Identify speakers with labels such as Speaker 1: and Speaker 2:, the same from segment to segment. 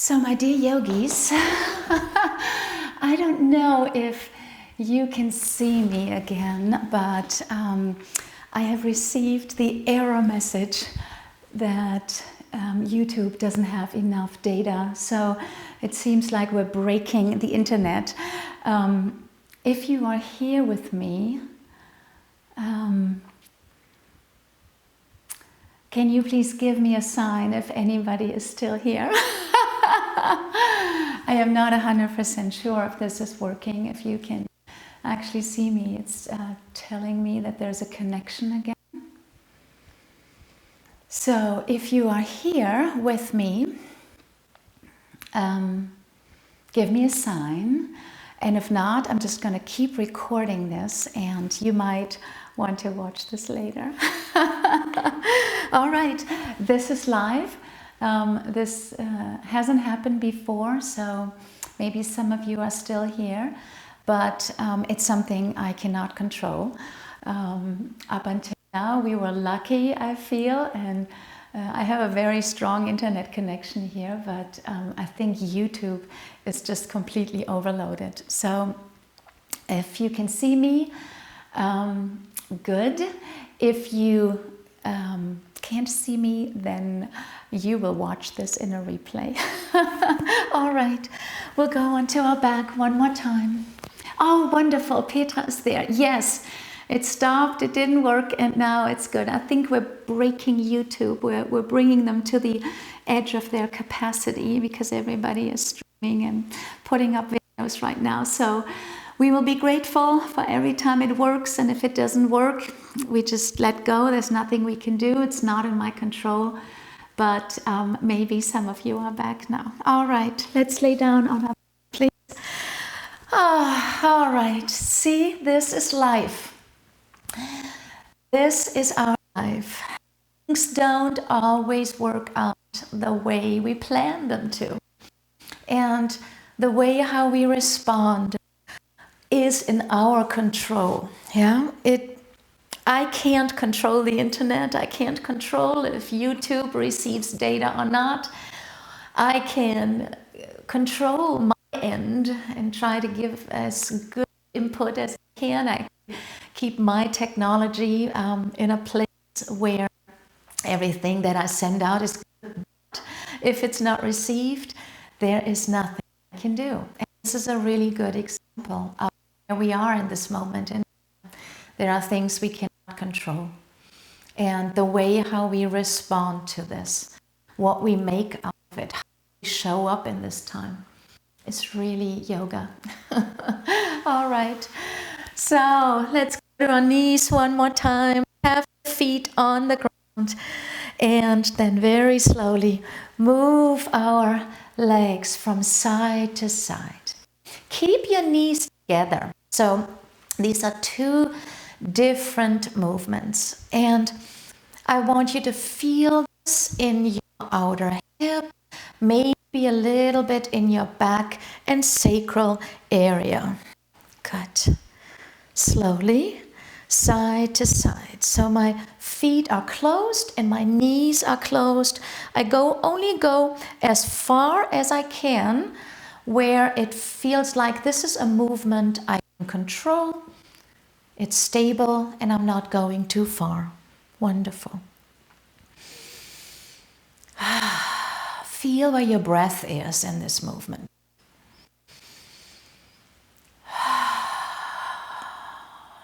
Speaker 1: So my dear yogis, I don't know if you can see me again, but I have received the error message that YouTube doesn't have enough data. So it seems like we're breaking the internet. If you are here with me, can you please give me a sign if anybody is still here? I am not 100% sure if this is working. If you can actually see me, it's telling me that there's a connection again. So if you are here with me, give me a sign. And if not, I'm just going to keep recording this and you might want to watch this later. All right, this is live. This hasn't happened before, so maybe some of you are still here, but it's something I cannot control. Up until now, we were lucky, I feel, and I have a very strong internet connection here, but I think YouTube is just completely overloaded. So if you can see me, good. If you can't see me, then you will watch this in a replay. All right, we'll go onto our back one more time. Oh, wonderful, Petra is there. Yes, it stopped, it didn't work, and now it's good. I think we're breaking YouTube. We're bringing them to the edge of their capacity because everybody is streaming and putting up videos right now. So we will be grateful for every time it works, and if it doesn't work, we just let go. There's nothing we can do. It's not in my control, but maybe some of you are back now. All right, let's lay down on our back, please. All right, see, this is life. This is our life. Things don't always work out the way we plan them to. And the way how we respond is in our control. Yeah, I can't control the internet. I can't control if YouTube receives data or not. I can control my end and try to give as good input as I can. I keep my technology in a place where everything that I send out is good. If it's not received, there is nothing I can do. And this is a really good example of where we are in this moment. And there are things we cannot control. And the way how we respond to this, what we make of it, how we show up in this time, is really yoga. All right. So let's go to our knees one more time. Have your feet on the ground. And then very slowly move our legs from side to side. Keep your knees together. So these are two different movements. And I want you to feel this in your outer hip, maybe a little bit in your back and sacral area. Good. Slowly, side to side. So my feet are closed and my knees are closed. I only go as far as I can where it feels like this is a movement I can control. It's stable and I'm not going too far. Wonderful. Feel where your breath is in this movement.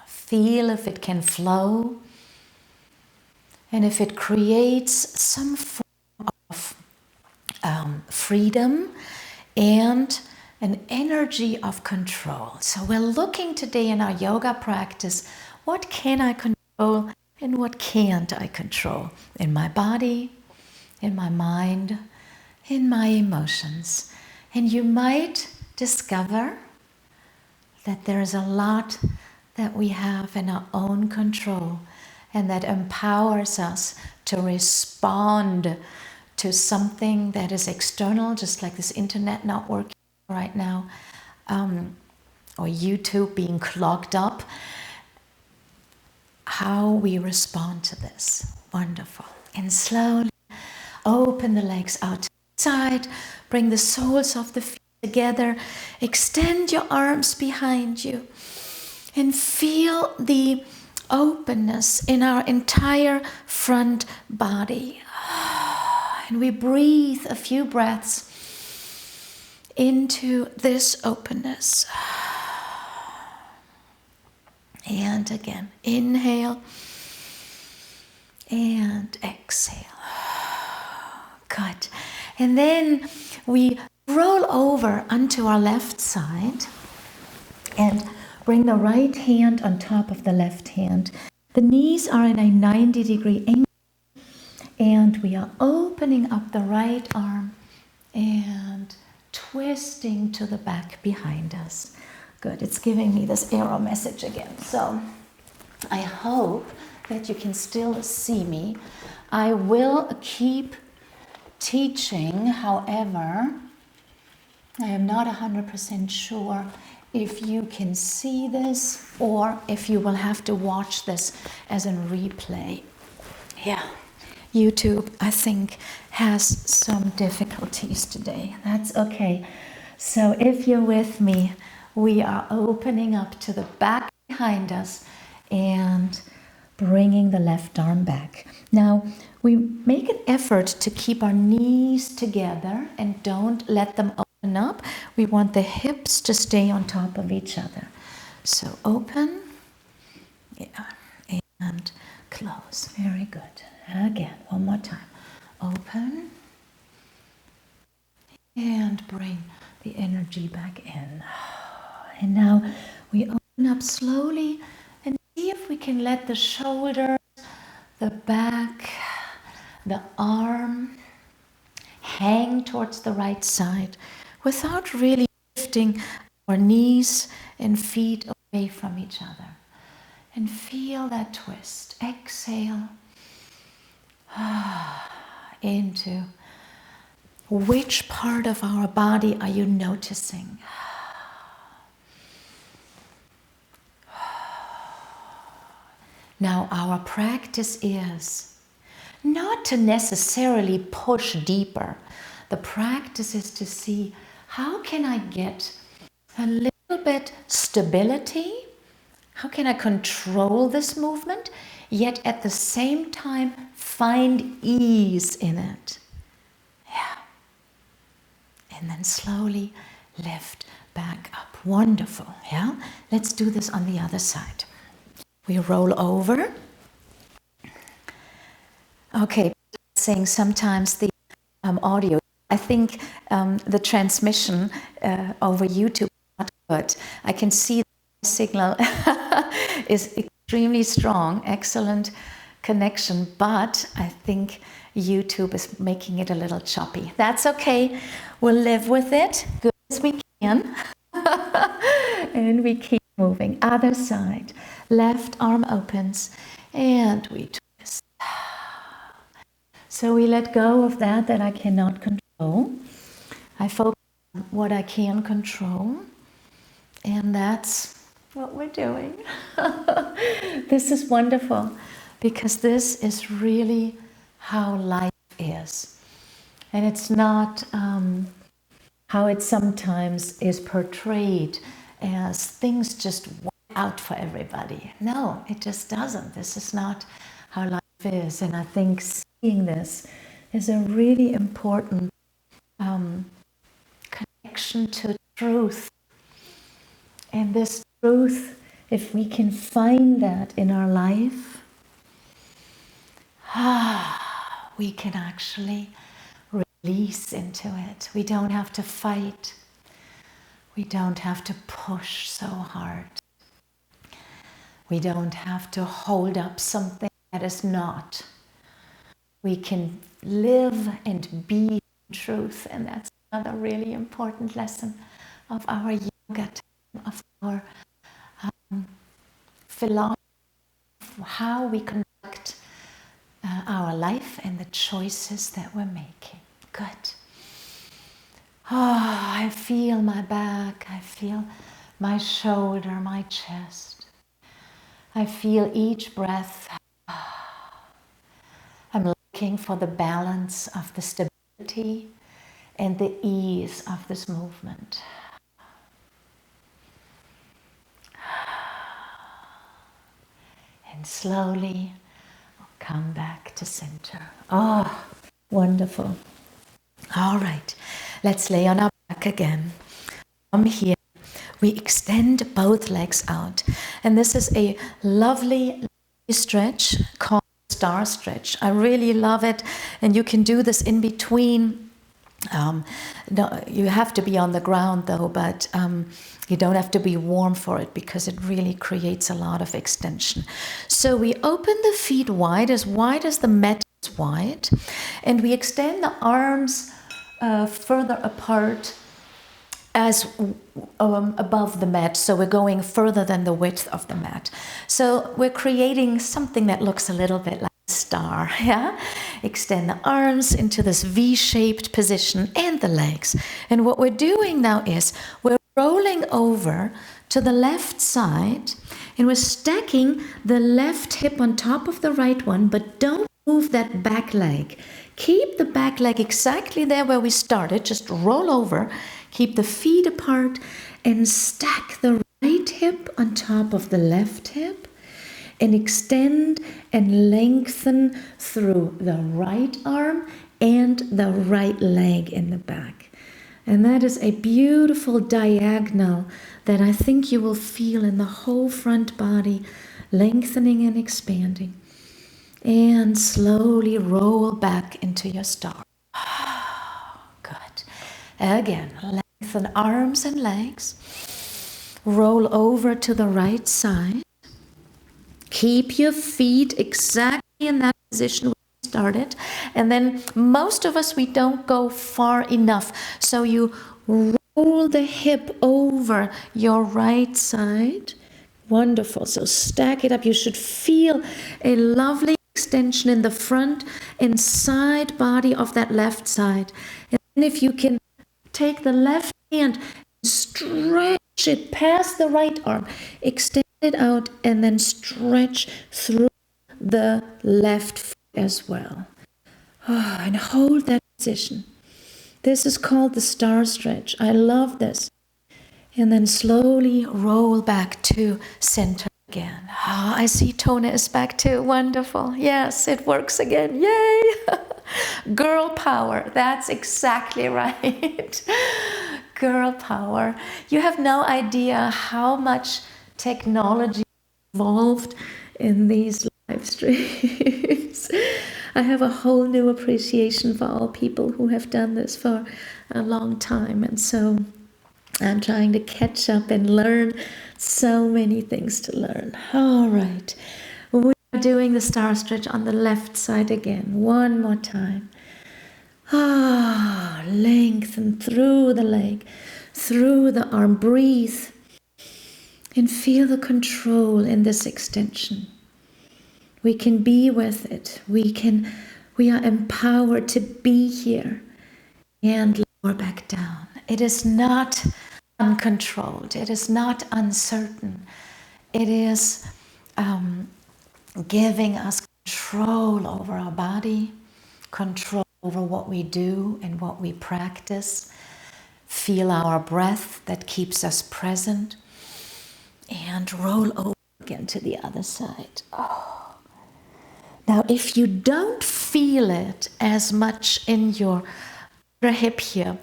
Speaker 1: Feel if it can flow and if it creates some form of freedom and an energy of control. So we're looking today in our yoga practice, what can I control and what can't I control in my body, in my mind, in my emotions. And you might discover that there is a lot that we have in our own control and that empowers us to respond to something that is external, just like this internet not working right now, or YouTube being clogged up. How we respond to this. Wonderful. And slowly open the legs out to the side. Bring the soles of the feet together. Extend your arms behind you. And feel the openness in our entire front body. And we breathe a few breaths into this openness. And again, inhale and exhale. Good. And then we roll over onto our left side and bring the right hand on top of the left hand. The knees are in a 90-degree angle, and we are opening up the right arm and twisting to the back behind us. Good, it's giving me this arrow message again. So I hope that you can still see me. I will keep teaching, however, I am not 100% sure if you can see this or if you will have to watch this as a replay. Yeah, YouTube, I think, has some difficulties today. That's okay. So if you're with me, we are opening up to the back behind us and bringing the left arm back. Now, we make an effort to keep our knees together and don't let them open up. We want the hips to stay on top of each other. So open, yeah, and close. Very good. Again, one more time. Open and bring the energy back in. And now we open up slowly and see if we can let the shoulders, the back, the arm hang towards the right side without really lifting our knees and feet away from each other. And feel that twist. Exhale into which part of our body are you noticing? Now, our practice is not to necessarily push deeper. The practice is to see, how can I get a little bit stability? How can I control this movement, yet at the same time find ease in it? Yeah. And then slowly lift back up. Wonderful. Yeah. Let's do this on the other side. We roll over. Okay, saying sometimes the audio, I think the transmission over YouTube is not good. I can see the signal is extremely strong, excellent connection, but I think YouTube is making it a little choppy. That's okay, we'll live with it, good as we can. And we keep moving. Other side. Left arm opens and we twist. So we let go of that I cannot control. I focus on what I can control. And that's what we're doing. This is wonderful because this is really how life is. And it's not how it sometimes is portrayed as things just work out for everybody. No, it just doesn't. This is not how life is. And I think seeing this is a really important connection to truth. And this truth, if we can find that in our life, we can actually release into it. We don't have to fight. We don't have to push so hard. We don't have to hold up something that is not. We can live and be truth, and that's another really important lesson of our yoga time, of our philosophy, how we conduct our life and the choices that we're making. Good. Oh, I feel my back, I feel my shoulder, my chest. I feel each breath. I'm looking for the balance of the stability and the ease of this movement. And slowly come back to center. Oh, wonderful. All right, let's lay on our back again. From here, we extend both legs out. And this is a lovely stretch called star stretch. I really love it. And you can do this in between. No, you have to be on the ground though, but you don't have to be warm for it because it really creates a lot of extension. So we open the feet wide as the mat is wide, and we extend the arms further apart as above the mat, so we're going further than the width of the mat. So we're creating something that looks a little bit like a star, yeah? Extend the arms into this V-shaped position and the legs. And what we're doing now is we're rolling over to the left side and we're stacking the left hip on top of the right one, but don't move that back leg. Keep the back leg exactly there where we started, just roll over. Keep the feet apart and stack the right hip on top of the left hip and extend and lengthen through the right arm and the right leg in the back. And that is a beautiful diagonal that I think you will feel in the whole front body, lengthening and expanding. And slowly roll back into your star. Good. Again, lengthen arms and legs. Roll over to the right side. Keep your feet exactly in that position where you started. And then most of us, we don't go far enough. So you roll the hip over your right side. Wonderful. So stack it up. You should feel a lovely extension in the front and side body of that left side. And then if you can take the left hand, stretch it past the right arm, extend it out, and then stretch through the left foot as well. Oh, and hold that position. This is called the star stretch. I love this. And then slowly roll back to center again. Oh, I see Tona is back too. Wonderful. Yes, it works again. Yay! Girl power. That's exactly right. Girl power. You have no idea how much technology involved in these live streams. I have a whole new appreciation for all people who have done this for a long time. And so I'm trying to catch up and learn so many things to learn. All right. We are doing the star stretch on the left side again. One more time. Lengthen through the leg, through the arm. Breathe and feel the control in this extension. We can be with it. We are empowered to be here and lower back down. It is not uncontrolled. It is not uncertain. It is giving us control over our body, control over what we do and what we practice. Feel our breath that keeps us present. And roll over again to the other side. Oh. Now, if you don't feel it as much in your hip here,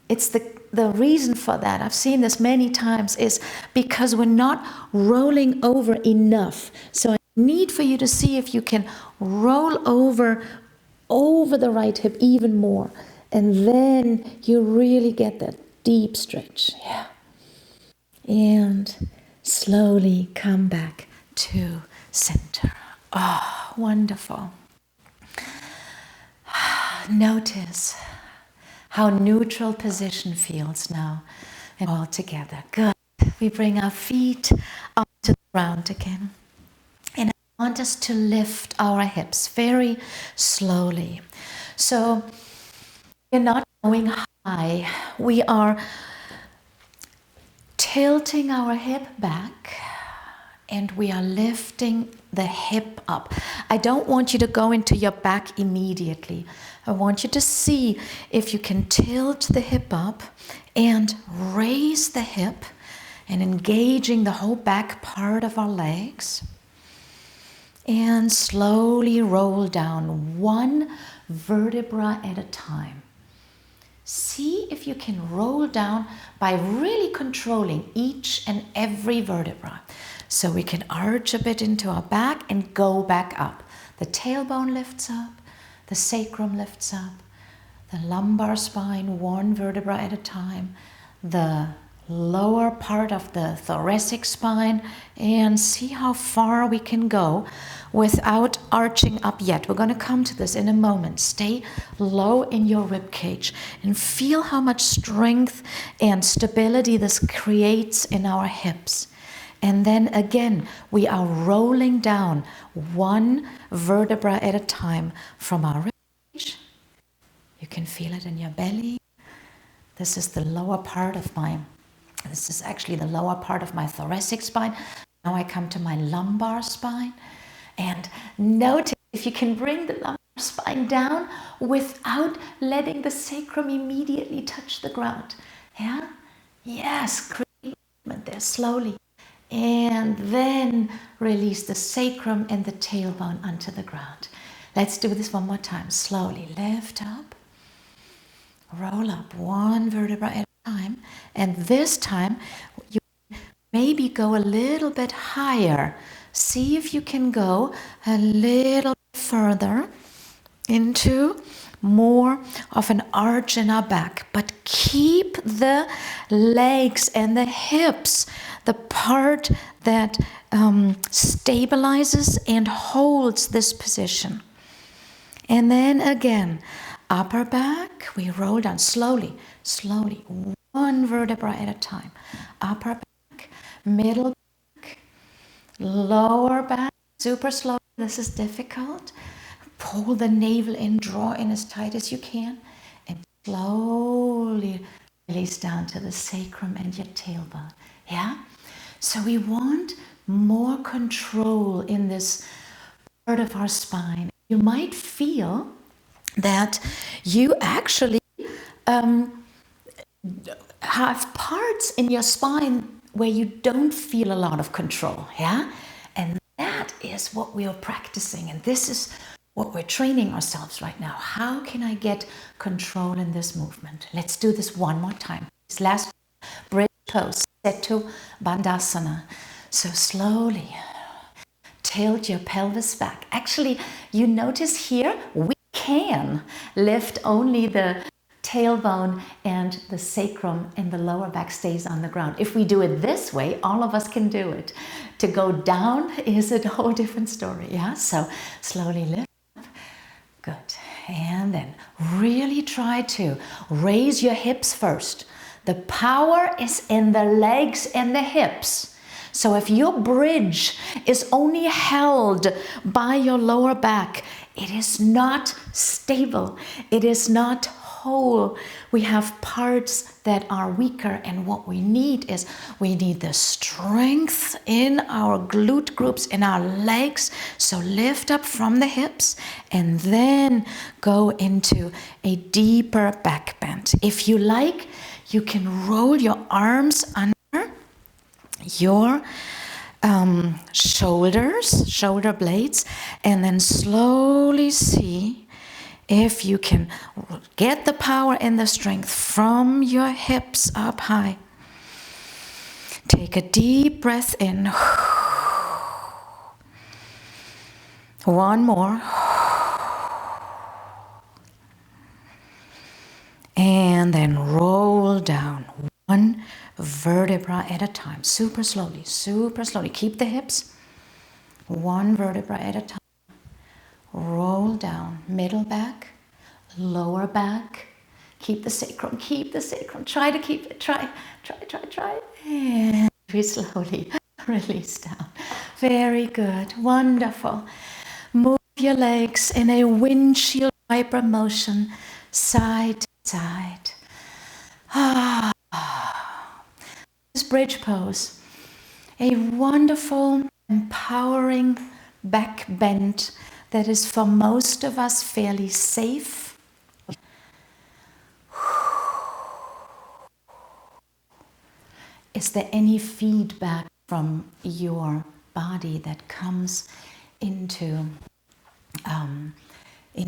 Speaker 1: it's the reason for that, I've seen this many times, is because we're not rolling over enough. So I need for you to see if you can roll over the right hip even more. And then you really get that deep stretch. Yeah. And slowly come back to center. Oh, wonderful. Notice how neutral position feels now and all together. Good. We bring our feet up to the ground again. And I want us to lift our hips very slowly. So we're not going high. We are tilting our hip back and we are lifting the hip up. I don't want you to go into your back immediately. I want you to see if you can tilt the hip up and raise the hip and engaging the whole back part of our legs. And slowly roll down one vertebra at a time. See if you can roll down by really controlling each and every vertebra. So we can arch a bit into our back and go back up. The tailbone lifts up, the sacrum lifts up, the lumbar spine one vertebra at a time, the lower part of the thoracic spine, and see how far we can go without arching up yet. We're going to come to this in a moment. Stay low in your rib cage and feel how much strength and stability this creates in our hips. And then again, we are rolling down one vertebra at a time from our rib cage. You can feel it in your belly. This is the lower part of This is actually the lower part of my thoracic spine. Now I come to my lumbar spine. And notice if you can bring the lumbar spine down without letting the sacrum immediately touch the ground. Yeah? Yes, create movement there slowly. And then release the sacrum and the tailbone onto the ground. Let's do this one more time. Slowly lift up. Roll up one vertebra at a time. And this time, you maybe go a little bit higher. See if you can go a little further into more of an arch in our back. But keep the legs and the hips, the part that stabilizes and holds this position. And then again, upper back, we roll down slowly, one vertebra at a time. Upper back, middle back, lower back, super slow. This is difficult. Pull the navel in, draw in as tight as you can, and slowly release down to the sacrum and your tailbone. Yeah? So we want more control in this part of our spine. You might feel that you actually have parts in your spine where you don't feel a lot of control, yeah? And that is what we are practicing, and this is what we're training ourselves right now. How can I get control in this movement? Let's do this one more time. This last bridge pose, Setu Bandhasana. So slowly tilt your pelvis back. Actually, you notice here, we can lift only the tailbone and the sacrum and the lower back stays on the ground. If we do it this way, all of us can do it. To go down is a whole different story, yeah? So slowly lift up. Good. And then really try to raise your hips first. The power is in the legs and the hips. So if your bridge is only held by your lower back, it is not stable. It is not whole. We have parts that are weaker, and what we need is we need the strength in our glute groups, in our legs. So lift up from the hips and then go into a deeper back bend. If you like, you can roll your arms under your shoulder blades, and then slowly see if you can get the power and the strength from your hips up high. Take a deep breath in. One more. And then roll down one vertebra at a time. Super slowly, super slowly. Keep the hips. One vertebra at a time. Roll down, middle back, lower back. Keep the sacrum, keep the sacrum. Try to keep it, try. And very slowly release down. Very good, wonderful. Move your legs in a windshield wiper motion, side to side. This bridge pose, a wonderful, empowering back bend that is for most of us fairly safe. Is there any feedback from your body that comes into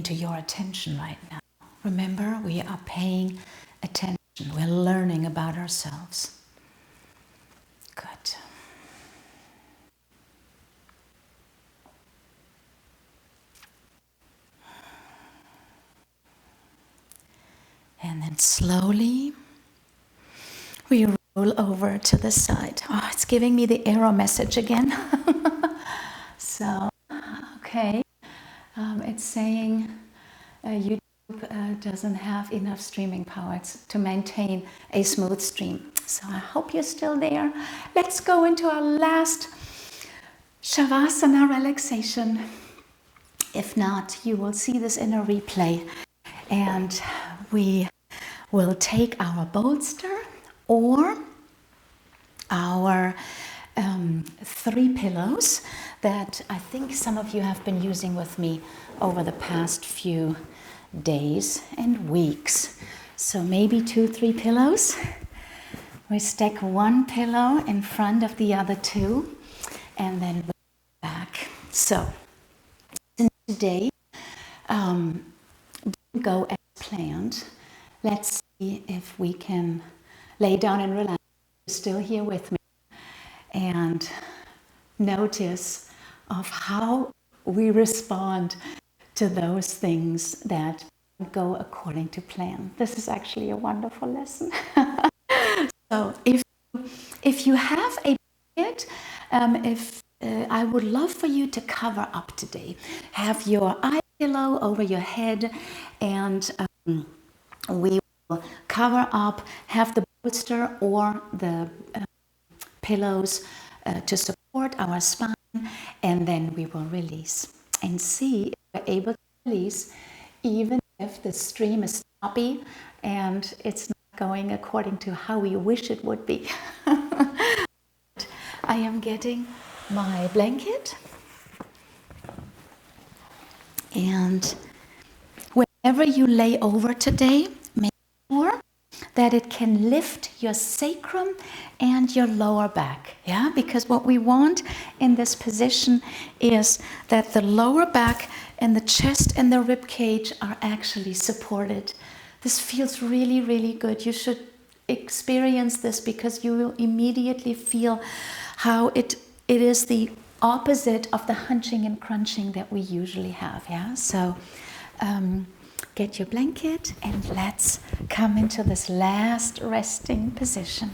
Speaker 1: your attention right now? Remember, we are paying attention. We're learning about ourselves. Good. And then slowly we roll over to the side. Oh, it's giving me the arrow message again. So, okay. It's saying YouTube doesn't have enough streaming power to maintain a smooth stream. So I hope you're still there. Let's go into our last Shavasana relaxation. If not, you will see this in a replay. And we will take our bolster or our 3 pillows that I think some of you have been using with me over the past few days and weeks. So maybe 2, 3 pillows. We stack 1 pillow in front of the other 2 and then back. So today didn't go as planned. Let's see if we can lay down and relax. You're still here with me. And notice of how we respond to those things that go according to plan. This is actually a wonderful lesson. So if you have a blanket, I would love for you to cover up today. Have your eye pillow over your head, and we will cover up, have the bolster or the pillows to support our spine, and then we will release and see if we're able to release even if the stream is choppy and it's not going according to how we wish it would be. I am getting my blanket, and wherever you lay over today, make sure that it can lift your sacrum and your lower back, yeah? Because what we want in this position is that the lower back and the chest and the rib cage are actually supported. This feels really, really good. You should experience this because you will immediately feel how it is the opposite of the hunching and crunching that we usually have, yeah? So get your blanket and let's come into this last resting position.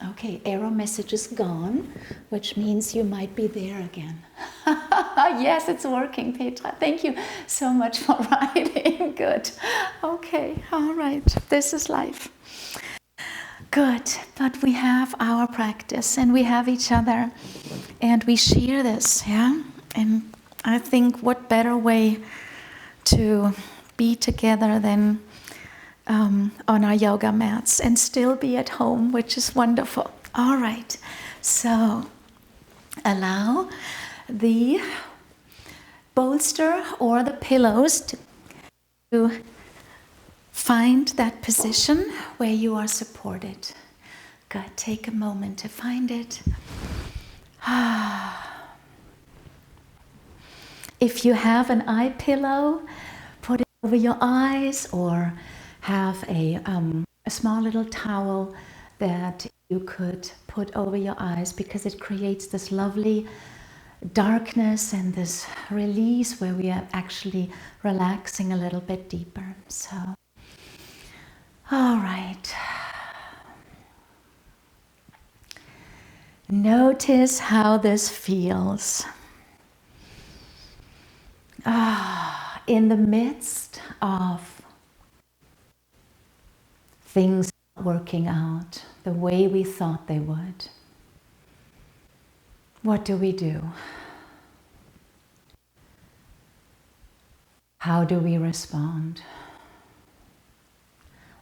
Speaker 1: Okay, arrow message is gone, which means you might be there again. Yes, it's working, Petra. Thank you so much for writing. Good. Okay, all right. This is life. Good, but we have our practice and we have each other and we share this, yeah? And I think what better way to be together than on our yoga mats and still be at home, which is wonderful. All right, so allow the bolster or the pillows to find that position where you are supported. Good, take a moment to find it. If you have an eye pillow, put it over your eyes, or have a small little towel that you could put over your eyes, because it creates this lovely darkness and this release where we are actually relaxing a little bit deeper. So, all right. Notice how this feels. In the midst of things not working out the way we thought they would, what do? How do we respond?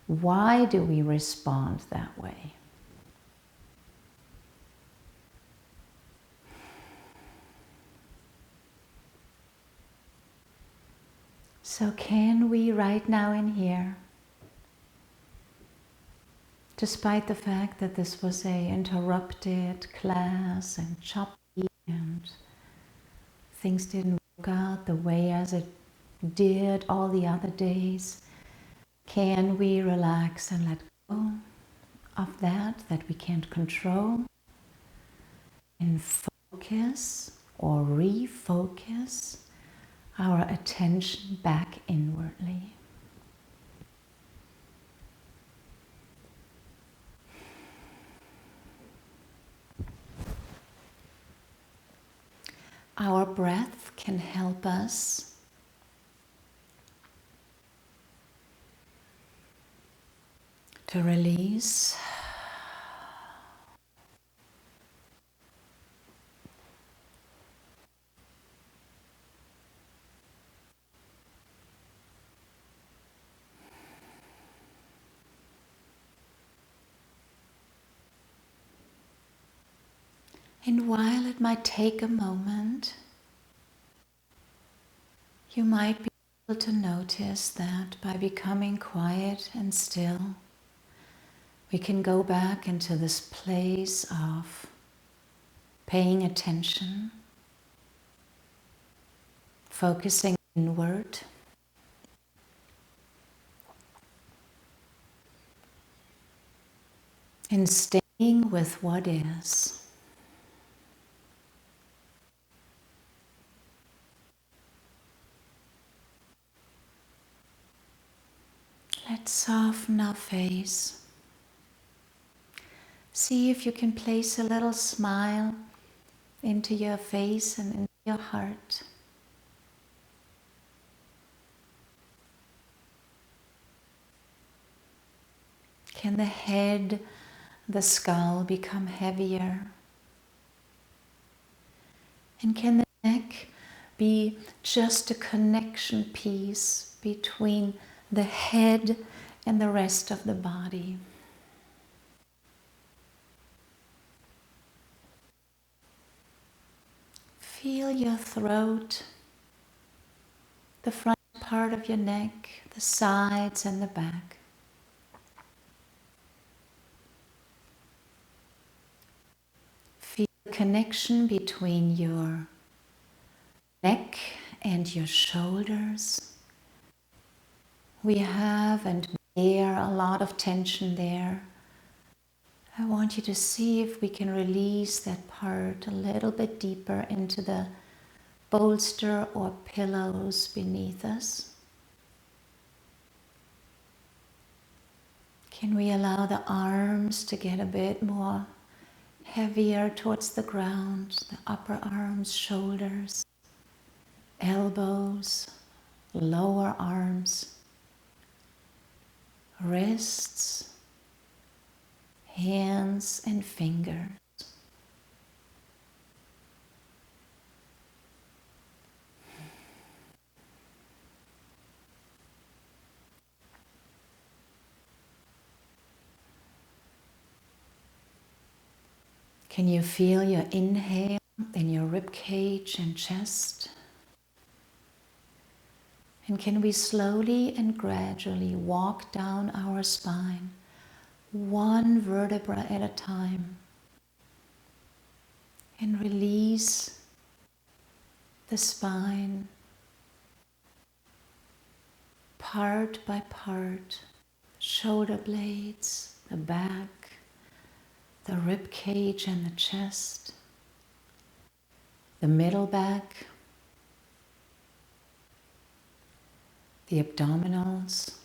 Speaker 1: Why do we respond that way? So can we right now and here, despite the fact that this was a interrupted class and choppy and things didn't work out the way as it did all the other days, can we relax and let go of that we can't control, and focus or refocus our attention back inwardly? Our breath can help us to release And while it might take a moment, you might be able to notice that by becoming quiet and still, we can go back into this place of paying attention, focusing inward, and staying with what is. Let's soften our face. See if you can place a little smile into your face and into your heart. Can the head, the skull become heavier? And can the neck be just a connection piece between the head and the rest of the body? Feel your throat, the front part of your neck, the sides and the back. Feel the connection between your neck and your shoulders. We have and bear a lot of tension there. I want you to see if we can release that part a little bit deeper into the bolster or pillows beneath us. Can we allow the arms to get a bit more heavier towards the ground, the upper arms, shoulders, elbows, lower arms, wrists, hands and fingers. Can you feel your inhale in your rib cage and chest? And can we slowly and gradually walk down our spine, one vertebra at a time, and release the spine part by part, shoulder blades, the back, the rib cage and the chest, the middle back, the abdominals,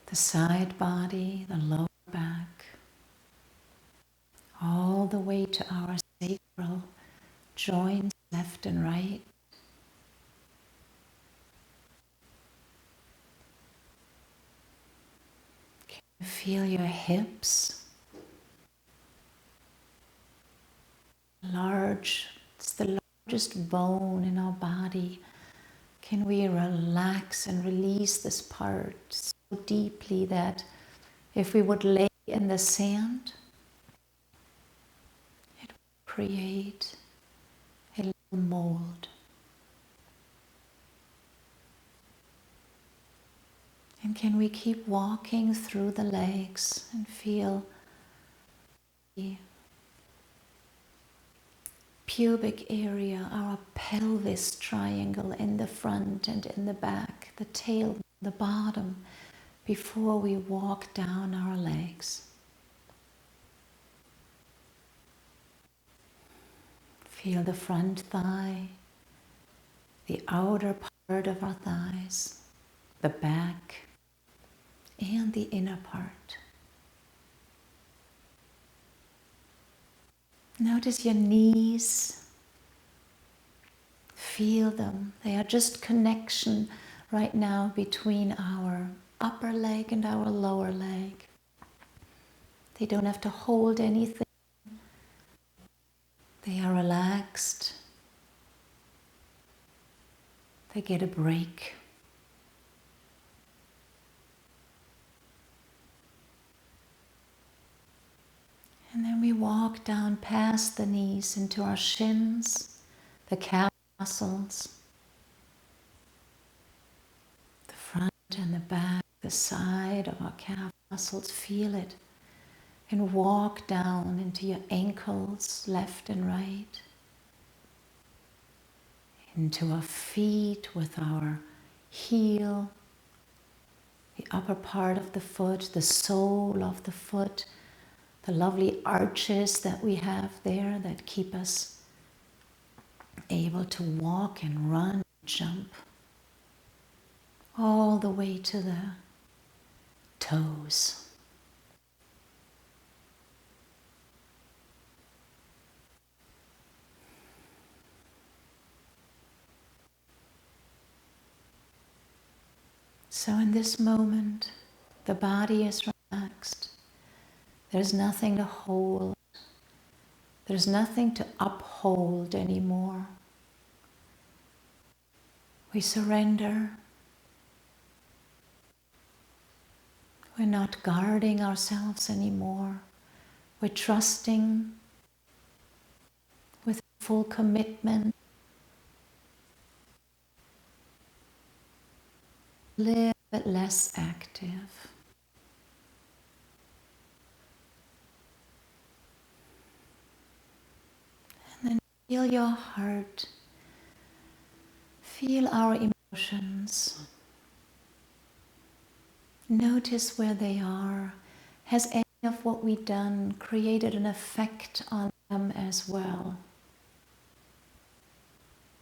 Speaker 1: the side body, the lower back, all the way to our sacral joints, left and right. Can you feel your hips? Large, it's the largest bone in our body. Can we relax and release this part so deeply that if we would lay in the sand, it would create a little mold. And can we keep walking through the legs and feel the pubic area, our pelvis triangle in the front and in the back, the tail, the bottom, before we walk down our legs. Feel the front thigh, the outer part of our thighs, the back, and the inner part. Notice your knees. Feel them. They are just connection right now between our upper leg and our lower leg. They don't have to hold anything. They are relaxed. They get a break. And then we walk down past the knees into our shins, the calf muscles, the front and the back, the side of our calf muscles. Feel it. And walk down into your ankles, left and right, into our feet with our heel, the upper part of the foot, the sole of the foot, the lovely arches that we have there that keep us able to walk and run, jump, all the way to the toes. So in this moment, the body is relaxed. There's nothing to hold. There's nothing to uphold anymore. We surrender. We're not guarding ourselves anymore. We're trusting with full commitment. Live but less active. And then feel your heart. Feel our emotions. Notice where they are. Has any of what we've done created an effect on them as well?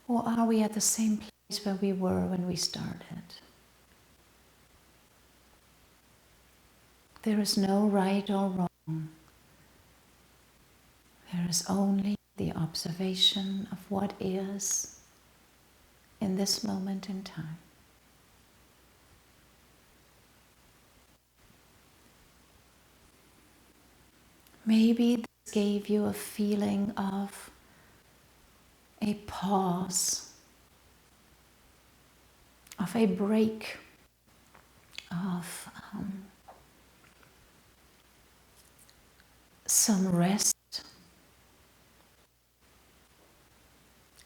Speaker 1: Or are we at the same place where we were when we started? There is no right or wrong. There is only the observation of what is in this moment in time. Maybe this gave you a feeling of a pause, of a break, of some rest.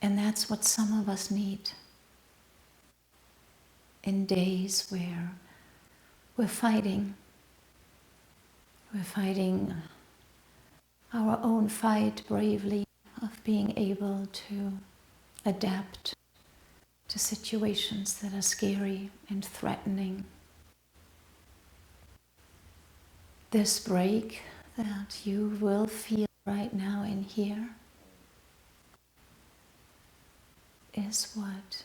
Speaker 1: And that's what some of us need in days where we're fighting. We're fighting our own fight bravely of being able to adapt to situations that are scary and threatening. This break that you will feel right now in here is what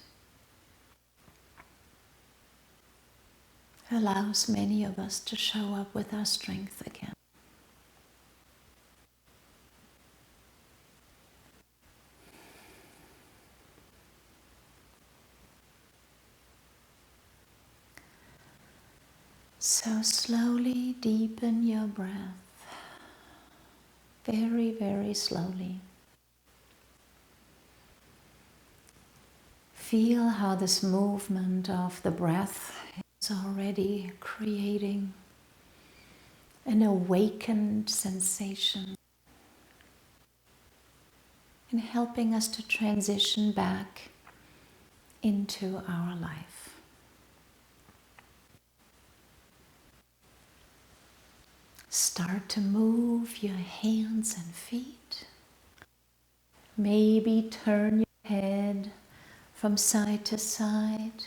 Speaker 1: allows many of us to show up with our strength again. So slowly deepen your breath, very, very slowly. Feel how this movement of the breath is already creating an awakened sensation and helping us to transition back into our life. start to move your hands and feet. Maybe turn your head from side to side.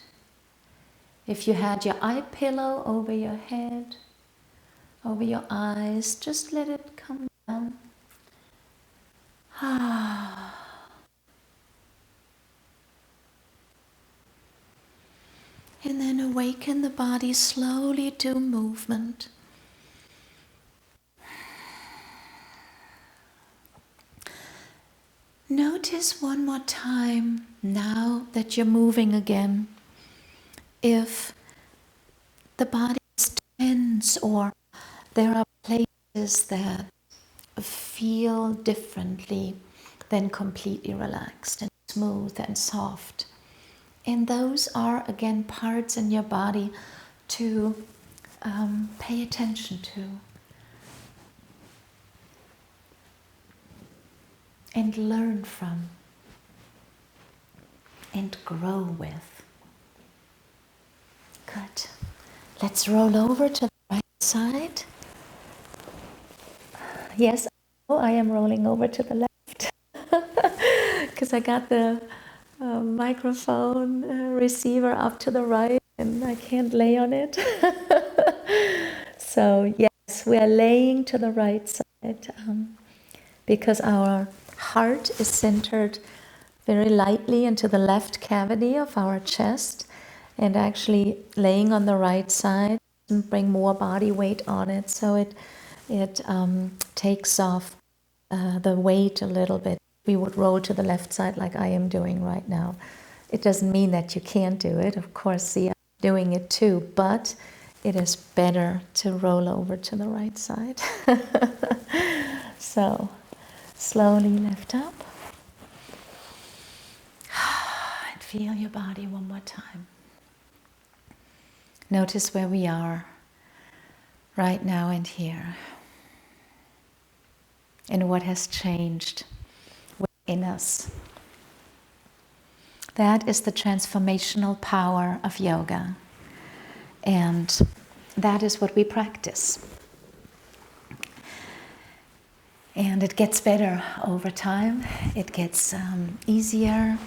Speaker 1: If you had your eye pillow over your head, over your eyes, just let it come down. And then awaken the body slowly to movement. Notice one more time, now that you're moving again, if the body is tense or there are places that feel differently than completely relaxed and smooth and soft. And those are, again, parts in your body to pay attention to and learn from and grow with. Good. Let's roll over to the right side. Yes, I am rolling over to the left because I got the microphone receiver up to the right and I can't lay on it. So yes, we are laying to the right side because our heart is centered very lightly into the left cavity of our chest, and actually laying on the right side doesn't bring more body weight on it, so it takes off the weight a little bit. We would roll to the left side like I am doing right now. It doesn't mean that you can't do it. Of course, see, I'm doing it too, but it is better to roll over to the right side. So, slowly lift up. And feel your body one more time. Notice where we are right now and here. And what has changed within us. That is the transformational power of yoga. And that is what we practice. And it gets better over time. It gets easier.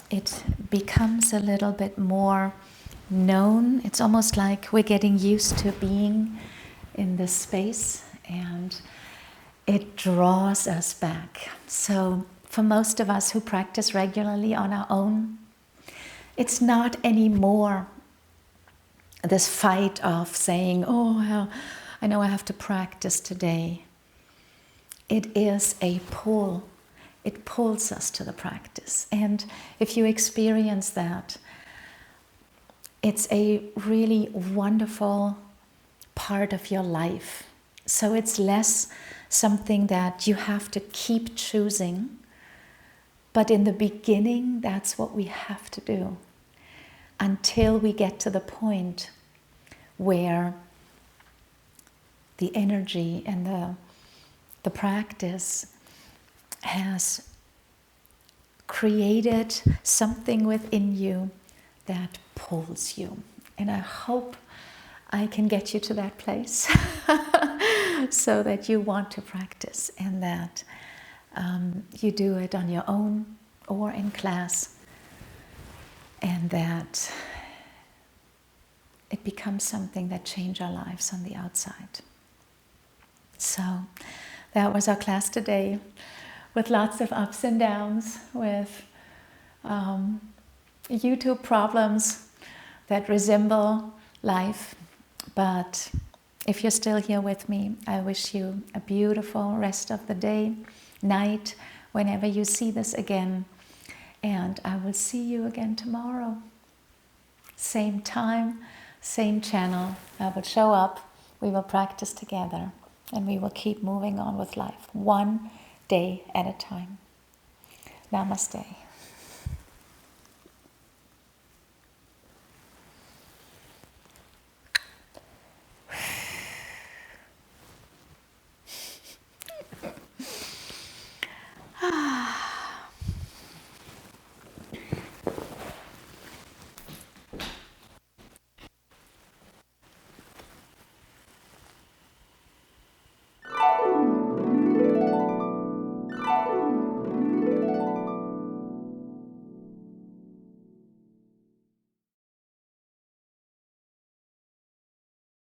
Speaker 1: It becomes a little bit more known. It's almost like we're getting used to being in this space, and it draws us back. So for most of us who practice regularly on our own, it's not anymore this fight of saying, oh, I know I have to practice today. It is a pull. It pulls us to the practice. And if you experience that, it's a really wonderful part of your life. So it's less something that you have to keep choosing. But in the beginning, that's what we have to do until we get to the point where the energy and the practice has created something within you that pulls you. And I hope I can get you to that place so that you want to practice, and that you do it on your own or in class, and that it becomes something that changes our lives on the outside. So that was our class today, with lots of ups and downs, with YouTube problems that resemble life. But if you're still here with me, I wish you a beautiful rest of the day, night, whenever you see this again. And I will see you again tomorrow. Same time, same channel. I will show up, we will practice together, and we will keep moving on with life, one day at a time. Namaste.